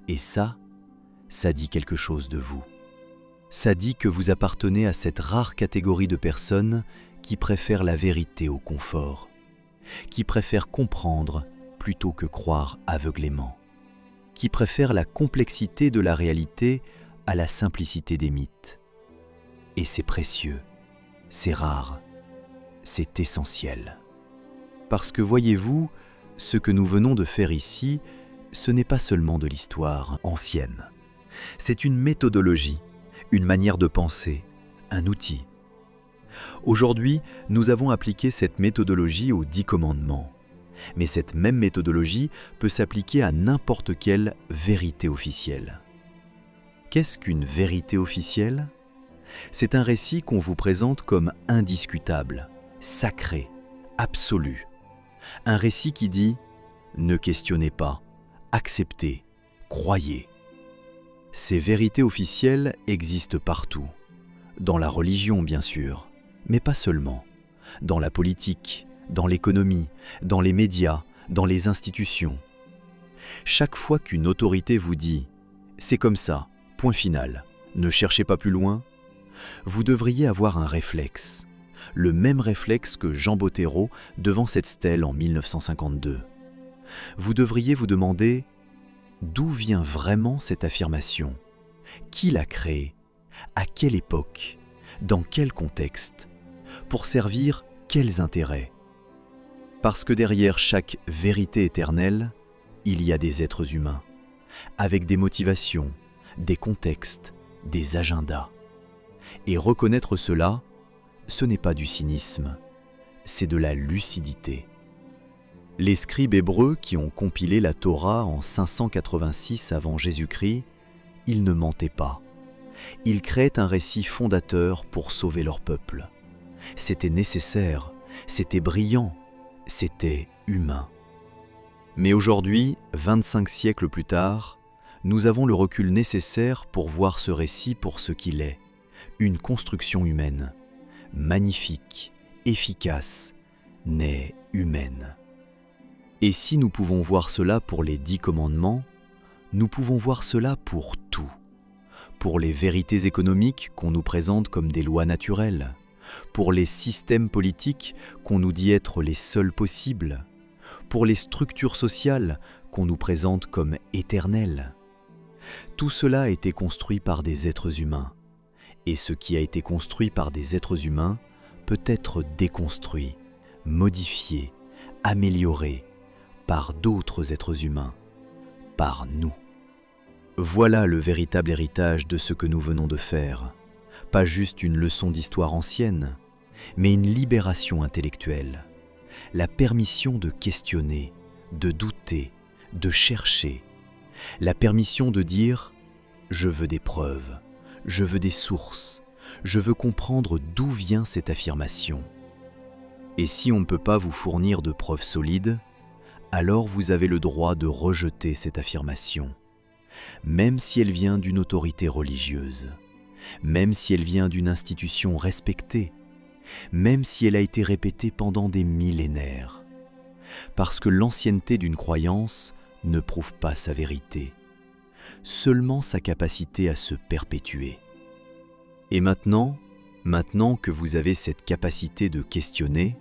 Et ça dit quelque chose de vous. Ça dit que vous appartenez à cette rare catégorie de personnes qui préfèrent la vérité au confort, qui préfèrent comprendre plutôt que croire aveuglément, qui préfèrent la complexité de la réalité à la simplicité des mythes. Et c'est précieux, c'est rare, c'est essentiel. Parce que voyez-vous, ce que nous venons de faire ici, ce n'est pas seulement de l'histoire ancienne. C'est une méthodologie, une manière de penser, un outil. Aujourd'hui, nous avons appliqué cette méthodologie aux 10 commandements. Mais cette même méthodologie peut s'appliquer à n'importe quelle vérité officielle. Qu'est-ce qu'une vérité officielle ? C'est un récit qu'on vous présente comme indiscutable, sacré, absolu. Un récit qui dit « Ne questionnez pas, acceptez, croyez ». Ces vérités officielles existent partout. Dans la religion, bien sûr, mais pas seulement. Dans la politique, dans l'économie, dans les médias, dans les institutions. Chaque fois qu'une autorité vous dit « c'est comme ça, point final, ne cherchez pas plus loin », vous devriez avoir un réflexe, le même réflexe que Jean Bottero devant cette stèle en 1952. Vous devriez vous demander d'où vient vraiment cette affirmation, qui l'a créée, à quelle époque, dans quel contexte, pour servir quels intérêts. Parce que derrière chaque vérité éternelle, il y a des êtres humains, avec des motivations, des contextes, des agendas. Et reconnaître cela, ce n'est pas du cynisme, c'est de la lucidité. Les scribes hébreux qui ont compilé la Torah en 586 avant Jésus-Christ, ils ne mentaient pas. Ils créaient un récit fondateur pour sauver leur peuple. C'était nécessaire, c'était brillant, c'était humain. Mais aujourd'hui, 25 siècles plus tard, nous avons le recul nécessaire pour voir ce récit pour ce qu'il est, une construction humaine, magnifique, efficace, mais humaine. Et si nous pouvons voir cela pour les 10 commandements, nous pouvons voir cela pour tout. Pour les vérités économiques qu'on nous présente comme des lois naturelles, pour les systèmes politiques qu'on nous dit être les seuls possibles, pour les structures sociales qu'on nous présente comme éternelles. Tout cela a été construit par des êtres humains, et ce qui a été construit par des êtres humains peut être déconstruit, modifié, amélioré par d'autres êtres humains, par nous. Voilà le véritable héritage de ce que nous venons de faire, pas juste une leçon d'histoire ancienne, mais une libération intellectuelle, la permission de questionner, de douter, de chercher, la permission de dire « je veux des preuves, je veux des sources, je veux comprendre d'où vient cette affirmation ». Et si on ne peut pas vous fournir de preuves solides, alors vous avez le droit de rejeter cette affirmation, même si elle vient d'une autorité religieuse, même si elle vient d'une institution respectée, même si elle a été répétée pendant des millénaires. Parce que l'ancienneté d'une croyance ne prouve pas sa vérité, seulement sa capacité à se perpétuer. Et maintenant que vous avez cette capacité de questionner,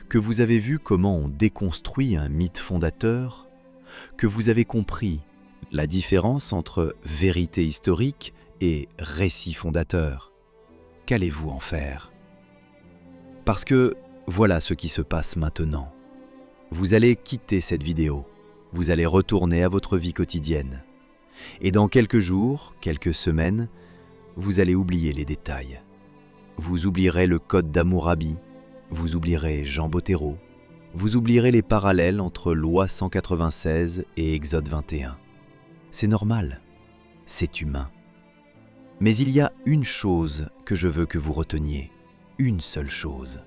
que vous avez vu comment on déconstruit un mythe fondateur, que vous avez compris la différence entre vérité historique et récit fondateur, qu'allez-vous en faire? Parce que voilà ce qui se passe maintenant. Vous allez quitter cette vidéo, vous allez retourner à votre vie quotidienne. Et dans quelques jours, quelques semaines, vous allez oublier les détails. Vous oublierez le code d'Hammurabi, vous oublierez Jean Bottero, vous oublierez les parallèles entre Loi 196 et Exode 21. C'est normal, c'est humain. Mais il y a une chose que je veux que vous reteniez, une seule chose.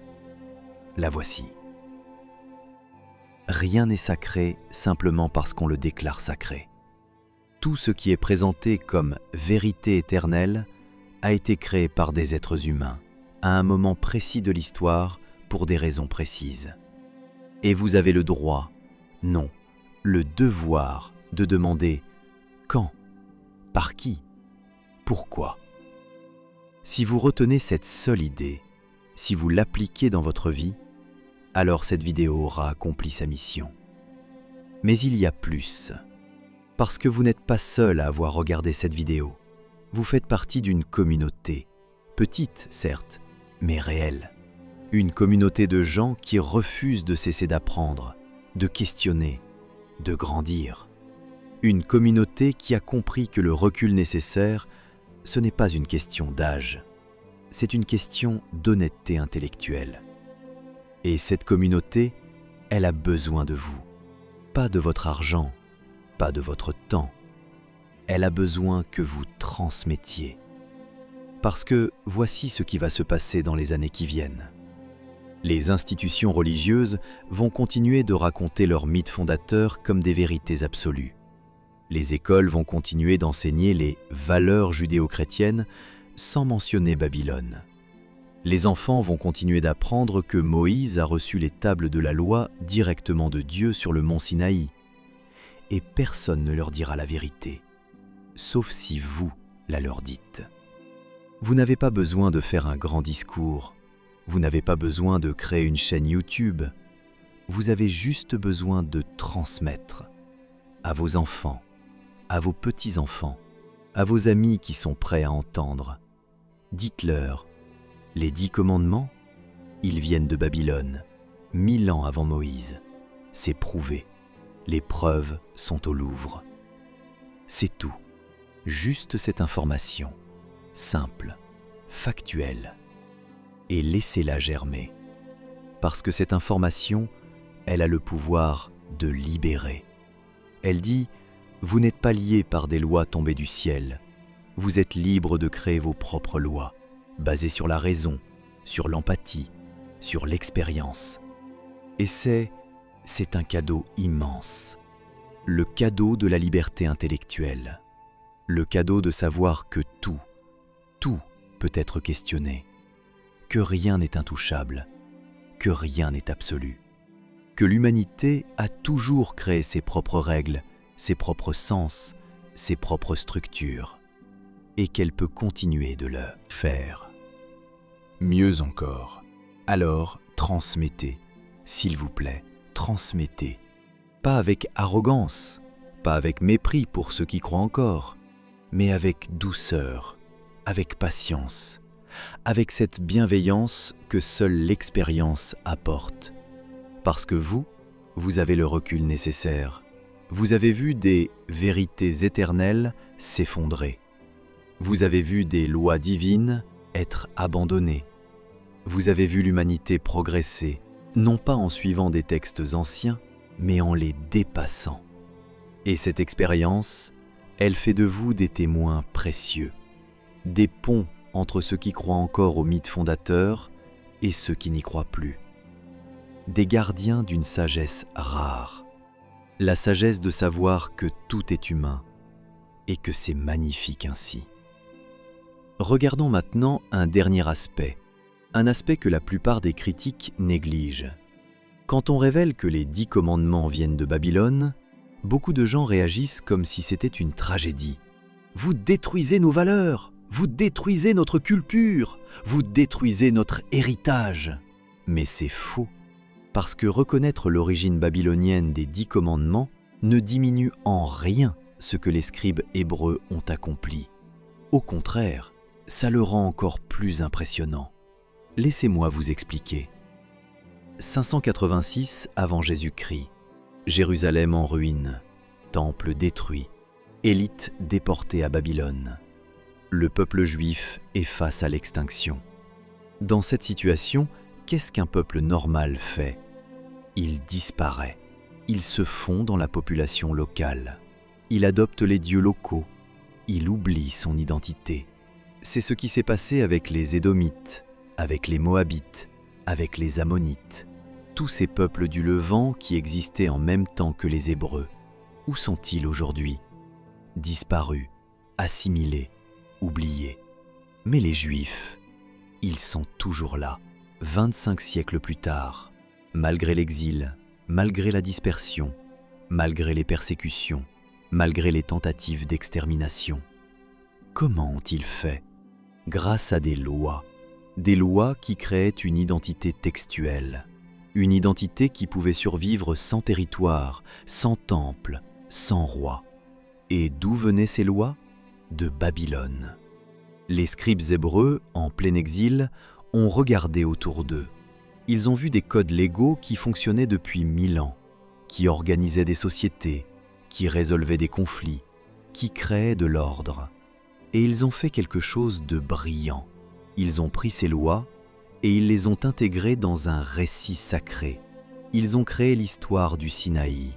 La voici. Rien n'est sacré simplement parce qu'on le déclare sacré. Tout ce qui est présenté comme vérité éternelle a été créé par des êtres humains, à un moment précis de l'histoire, pour des raisons précises. Et vous avez le droit, non, le devoir de demander quand, par qui, pourquoi. Si vous retenez cette seule idée, si vous l'appliquez dans votre vie, alors cette vidéo aura accompli sa mission. Mais il y a plus. Parce que vous n'êtes pas seul à avoir regardé cette vidéo. Vous faites partie d'une communauté, petite certes, mais réelle. Une communauté de gens qui refusent de cesser d'apprendre, de questionner, de grandir. Une communauté qui a compris que le recul nécessaire, ce n'est pas une question d'âge, c'est une question d'honnêteté intellectuelle. Et cette communauté, elle a besoin de vous. Pas de votre argent, pas de votre temps. Elle a besoin que vous transmettiez. Parce que voici ce qui va se passer dans les années qui viennent. Les institutions religieuses vont continuer de raconter leurs mythes fondateurs comme des vérités absolues. Les écoles vont continuer d'enseigner les valeurs judéo-chrétiennes sans mentionner Babylone. Les enfants vont continuer d'apprendre que Moïse a reçu les tables de la loi directement de Dieu sur le mont Sinaï. Et personne ne leur dira la vérité, sauf si vous la leur dites. Vous n'avez pas besoin de faire un grand discours, vous n'avez pas besoin de créer une chaîne YouTube, vous avez juste besoin de transmettre à vos enfants, à vos petits-enfants, à vos amis qui sont prêts à entendre. Dites-leur, les 10 commandements, ils viennent de Babylone, 1000 ans avant Moïse. C'est prouvé, les preuves sont au Louvre. C'est tout, juste cette information, simple, factuelle, et laissez-la germer. Parce que cette information, elle a le pouvoir de libérer. Elle dit, vous n'êtes pas liés par des lois tombées du ciel. Vous êtes libres de créer vos propres lois, basées sur la raison, sur l'empathie, sur l'expérience. Et c'est un cadeau immense. Le cadeau de la liberté intellectuelle. Le cadeau de savoir que tout peut être questionné. Que rien n'est intouchable. Que rien n'est absolu. Que l'humanité a toujours créé ses propres règles, ses propres sens, ses propres structures, et qu'elle peut continuer de le faire. Mieux encore, alors transmettez, s'il vous plaît, transmettez. Pas avec arrogance, pas avec mépris pour ceux qui croient encore, mais avec douceur, avec patience, avec cette bienveillance que seule l'expérience apporte. Parce que vous avez le recul nécessaire. Vous avez vu des vérités éternelles s'effondrer. Vous avez vu des lois divines être abandonnées. Vous avez vu l'humanité progresser, non pas en suivant des textes anciens, mais en les dépassant. Et cette expérience, elle fait de vous des témoins précieux, des ponts entre ceux qui croient encore au mythe fondateur et ceux qui n'y croient plus. Des gardiens d'une sagesse rare, la sagesse de savoir que tout est humain et que c'est magnifique ainsi. Regardons maintenant un dernier aspect, un aspect que la plupart des critiques négligent. Quand on révèle que les 10 commandements viennent de Babylone, beaucoup de gens réagissent comme si c'était une tragédie. Vous détruisez nos valeurs, vous détruisez notre culture, vous détruisez notre héritage. Mais c'est faux. Parce que reconnaître l'origine babylonienne des 10 commandements ne diminue en rien ce que les scribes hébreux ont accompli. Au contraire, ça le rend encore plus impressionnant. Laissez-moi vous expliquer. 586 avant Jésus-Christ, Jérusalem en ruine, temple détruit, élite déportée à Babylone. Le peuple juif est face à l'extinction. Dans cette situation, qu'est-ce qu'un peuple normal fait? Il disparaît. Il se fond dans la population locale. Il adopte les dieux locaux. Il oublie son identité. C'est ce qui s'est passé avec les Édomites, avec les Moabites, avec les Ammonites. Tous ces peuples du Levant qui existaient en même temps que les Hébreux. Où sont-ils aujourd'hui? Disparus, assimilés, oubliés. Mais les Juifs, ils sont toujours là, 25 siècles plus tard, malgré l'exil, malgré la dispersion, malgré les persécutions, malgré les tentatives d'extermination. Comment ont-ils fait? Grâce à des lois qui créaient une identité textuelle, une identité qui pouvait survivre sans territoire, sans temple, sans roi. Et d'où venaient ces lois? De Babylone. Les scribes hébreux, en plein exil, ont regardé autour d'eux. Ils ont vu des codes légaux qui fonctionnaient depuis 1000 ans, qui organisaient des sociétés, qui résolvaient des conflits, qui créaient de l'ordre. Et ils ont fait quelque chose de brillant. Ils ont pris ces lois et ils les ont intégrées dans un récit sacré. Ils ont créé l'histoire du Sinaï,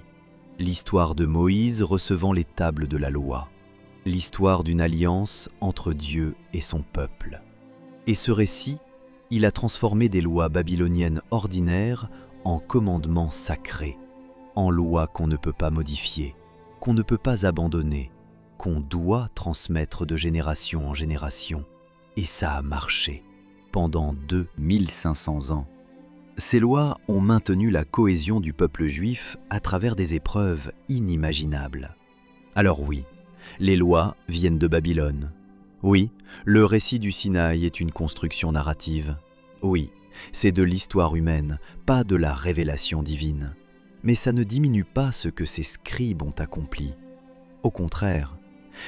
l'histoire de Moïse recevant les tables de la loi, l'histoire d'une alliance entre Dieu et son peuple. Et ce récit, il a transformé des lois babyloniennes ordinaires en commandements sacrés, en lois qu'on ne peut pas modifier, qu'on ne peut pas abandonner, qu'on doit transmettre de génération en génération. Et ça a marché. pendant 2500 ans. Ces lois ont maintenu la cohésion du peuple juif à travers des épreuves inimaginables. Alors oui, les lois viennent de Babylone. Oui, le récit du Sinaï est une construction narrative. Oui, c'est de l'histoire humaine, pas de la révélation divine. Mais ça ne diminue pas ce que ces scribes ont accompli. Au contraire,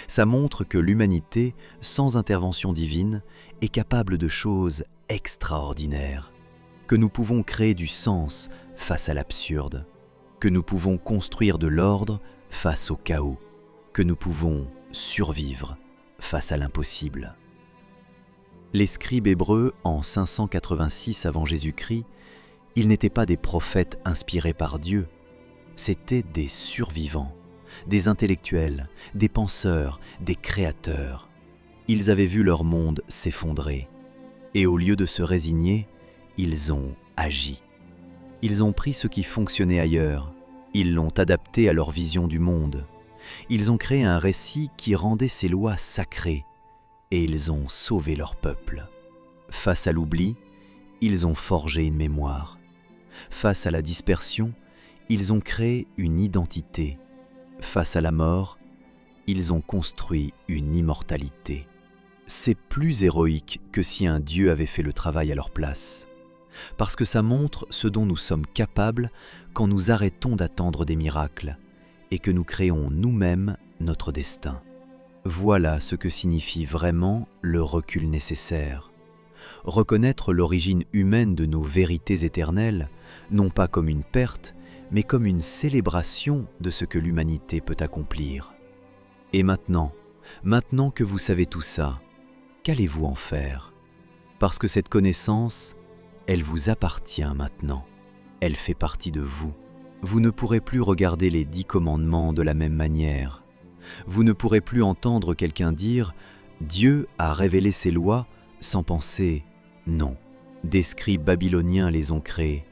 ça montre que l'humanité, sans intervention divine, est capable de choses extraordinaires, que nous pouvons créer du sens face à l'absurde, que nous pouvons construire de l'ordre face au chaos, que nous pouvons survivre face à l'impossible. Les scribes hébreux, en 586 avant Jésus-Christ, ils n'étaient pas des prophètes inspirés par Dieu, c'étaient des survivants, des intellectuels, des penseurs, des créateurs. Ils avaient vu leur monde s'effondrer, et au lieu de se résigner, ils ont agi. Ils ont pris ce qui fonctionnait ailleurs, ils l'ont adapté à leur vision du monde. Ils ont créé un récit qui rendait ces lois sacrées, et ils ont sauvé leur peuple. Face à l'oubli, ils ont forgé une mémoire. Face à la dispersion, ils ont créé une identité. Face à la mort, ils ont construit une immortalité. C'est plus héroïque que si un Dieu avait fait le travail à leur place, parce que ça montre ce dont nous sommes capables quand nous arrêtons d'attendre des miracles et que nous créons nous-mêmes notre destin. Voilà ce que signifie vraiment le recul nécessaire. Reconnaître l'origine humaine de nos vérités éternelles, non pas comme une perte, mais comme une célébration de ce que l'humanité peut accomplir. Et maintenant que vous savez tout ça, qu'allez-vous en faire? Parce que cette connaissance, elle vous appartient maintenant. Elle fait partie de vous. Vous ne pourrez plus regarder les 10 commandements de la même manière. Vous ne pourrez plus entendre quelqu'un dire « Dieu a révélé ses lois » sans penser « Non, des scribes babyloniens les ont créés,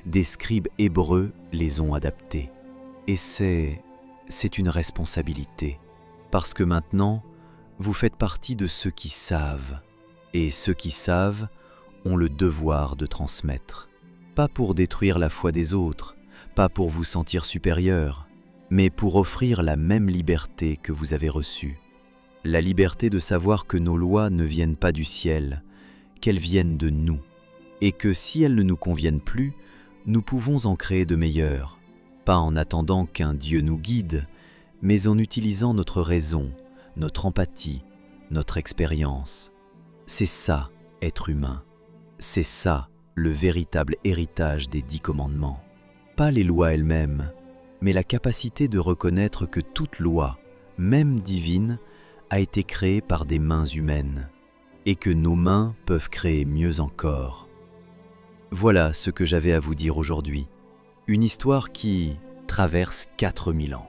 des scribes hébreux les ont adaptés. » Et c'est une responsabilité, parce que maintenant, vous faites partie de ceux qui savent, et ceux qui savent ont le devoir de transmettre. Pas pour détruire la foi des autres, pas pour vous sentir supérieur, mais pour offrir la même liberté que vous avez reçue. La liberté de savoir que nos lois ne viennent pas du ciel, qu'elles viennent de nous, et que si elles ne nous conviennent plus, nous pouvons en créer de meilleures, pas en attendant qu'un Dieu nous guide, mais en utilisant notre raison, notre empathie, notre expérience. C'est ça, être humain. C'est ça, le véritable héritage des 10 commandements. Pas les lois elles-mêmes, mais la capacité de reconnaître que toute loi, même divine, a été créée par des mains humaines, et que nos mains peuvent créer mieux encore. Voilà ce que j'avais à vous dire aujourd'hui. Une histoire qui traverse 4000 ans.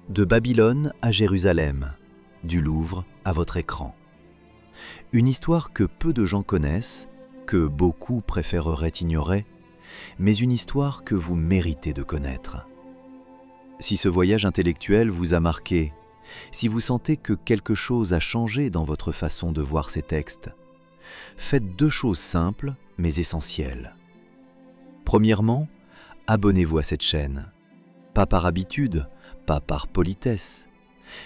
De Babylone à Jérusalem, du Louvre à votre écran. Une histoire que peu de gens connaissent, que beaucoup préféreraient ignorer, mais une histoire que vous méritez de connaître. Si ce voyage intellectuel vous a marqué, si vous sentez que quelque chose a changé dans votre façon de voir ces textes, faites 2 choses simples mais essentielles. Premièrement, abonnez-vous à cette chaîne. Pas par habitude, pas par politesse,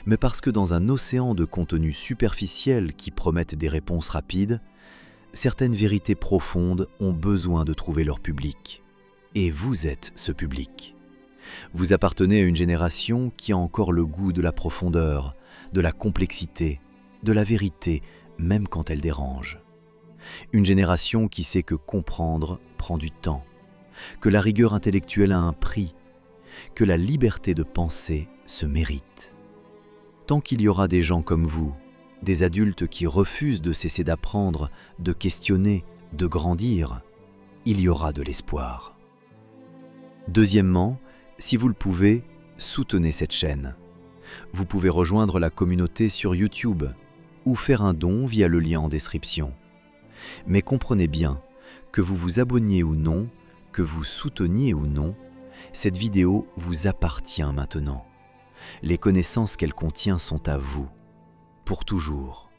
mais parce que dans un océan de contenus superficiels qui promettent des réponses rapides, certaines vérités profondes ont besoin de trouver leur public. Et vous êtes ce public. Vous appartenez à une génération qui a encore le goût de la profondeur, de la complexité, de la vérité, même quand elle dérange. Une génération qui sait que comprendre prend du temps, que la rigueur intellectuelle a un prix, que la liberté de penser se mérite. Tant qu'il y aura des gens comme vous, des adultes qui refusent de cesser d'apprendre, de questionner, de grandir, il y aura de l'espoir. Deuxièmement, si vous le pouvez, soutenez cette chaîne. Vous pouvez rejoindre la communauté sur YouTube ou faire un don via le lien en description. Mais comprenez bien, que vous vous abonniez ou non, que vous souteniez ou non, cette vidéo vous appartient maintenant. Les connaissances qu'elle contient sont à vous, pour toujours.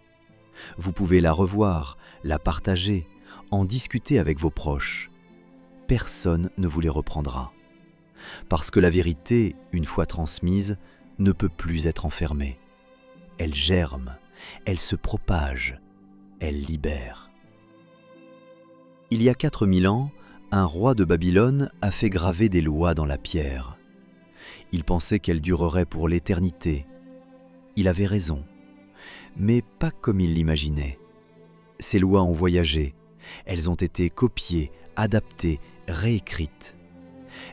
Vous pouvez la revoir, la partager, en discuter avec vos proches. Personne ne vous les reprendra. Parce que la vérité, une fois transmise, ne peut plus être enfermée. Elle germe, elle se propage, elle libère. Il y a 4000 ans, un roi de Babylone a fait graver des lois dans la pierre. Il pensait qu'elles dureraient pour l'éternité. Il avait raison, mais pas comme il l'imaginait. Ces lois ont voyagé, elles ont été copiées, adaptées, réécrites.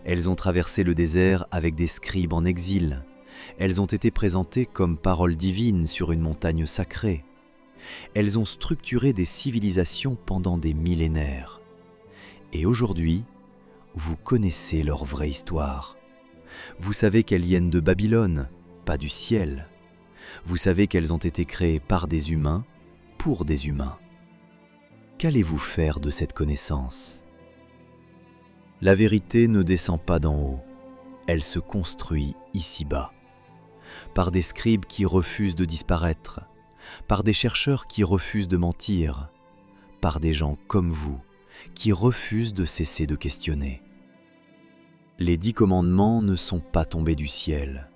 Elles ont traversé le désert avec des scribes en exil. Elles ont été présentées comme paroles divines sur une montagne sacrée. Elles ont structuré des civilisations pendant des millénaires. Et aujourd'hui, vous connaissez leur vraie histoire. Vous savez qu'elles viennent de Babylone, pas du ciel. Vous savez qu'elles ont été créées par des humains, pour des humains. Qu'allez-vous faire de cette connaissance ? La vérité ne descend pas d'en haut, elle se construit ici-bas, par des scribes qui refusent de disparaître, par des chercheurs qui refusent de mentir, par des gens comme vous qui refusent de cesser de questionner. Les 10 commandements ne sont pas tombés du ciel,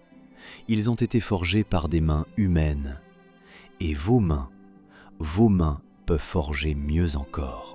ils ont été forgés par des mains humaines, et vos mains peuvent forger mieux encore.